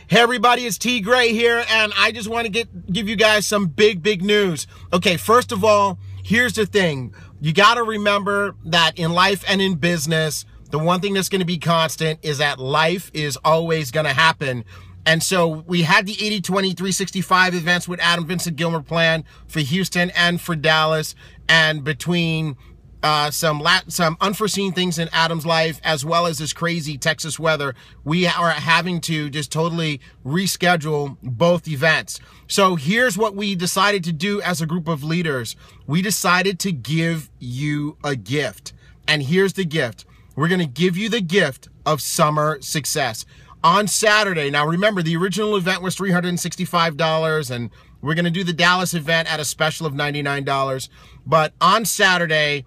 Hey everybody, it's T Gray here, and I just want to give you guys some big news. Okay, first of all, here's the thing. You got to remember that in life and in business, the one thing that's going to be constant is that life is always going to happen. And so we had the 80/20 365 events with Adam Vincent Gilmer planned for Houston and for Dallas, and between some unforeseen things in Adam's life, as well as this crazy Texas weather, we are having to just totally reschedule both events. So here's what we decided to do as a group of leaders. We decided to give you a gift. And here's the gift. We're going to give you the gift of summer success. On Saturday, now remember, the original event was $365, and we're going to do the Dallas event at a special of $99. But on Saturday,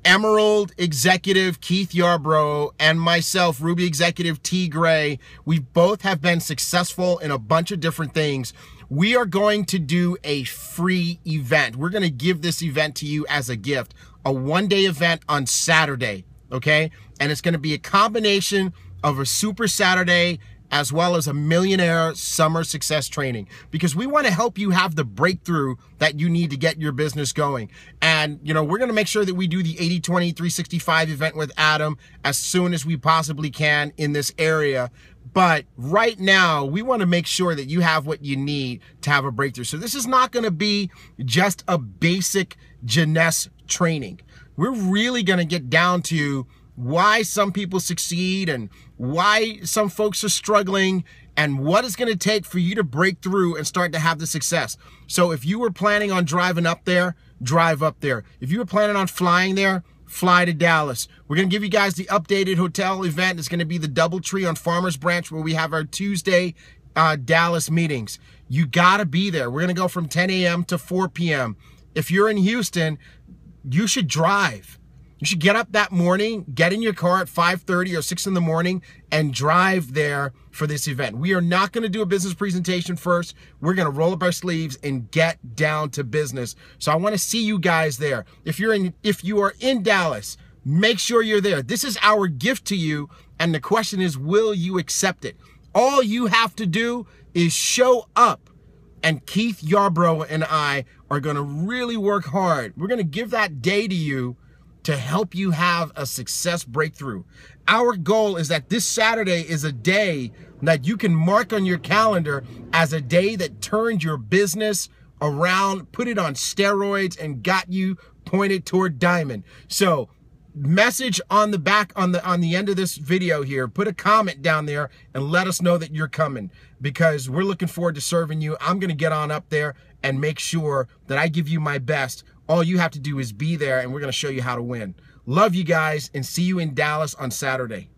Emerald Executive Keith Yarbrough and myself, Ruby Executive T Gray, we both have been successful in a bunch of different things. We are going to do a free event. We're going to give this event to you as a gift, a one-day event on Saturday, okay? And it's going to be a combination of a Super Saturday as well as a Millionaire Summer Success Training, because we want to help you have the breakthrough that you need to get your business going. And, you know, we're going to make sure that we do the 80/20 365 event with Adam as soon as we possibly can in this area. But right now, we want to make sure that you have what you need to have a breakthrough. So this is not going to be just a basic Jeunesse training. We're really going to get down to why some people succeed and why some folks are struggling and what it's going to take for you to break through and start to have the success. So if you were planning on driving up there, drive up there. If you were planning on flying there, fly to Dallas. We're going to give you guys the updated hotel event. It's going to be the DoubleTree on Farmers Branch, where we have our Tuesday Dallas meetings. You got to be there. We're going to go from 10 a.m. to 4 p.m. If you're in Houston, you should drive. You should get up that morning, get in your car at 5:30 or 6 in the morning, and drive there for this event. We are not going to do a business presentation first. We're going to roll up our sleeves and get down to business. So I want to see you guys there. If you are in Dallas, make sure you're there. This is our gift to you, and the question is, will you accept it? All you have to do is show up, and Keith Yarbrough and I are going to really work hard. We're going to give that day to you to help you have a success breakthrough. Our goal is that this Saturday is a day that you can mark on your calendar as a day that turned your business around, put it on steroids, and got you pointed toward diamond. So message on the back, on the end of this video here, put a comment down there and let us know that you're coming, because we're looking forward to serving you. I'm going to get on up there and make sure that I give you my best. All you have to do is be there, and we're going to show you how to win. Love you guys, and see you in Dallas on Saturday.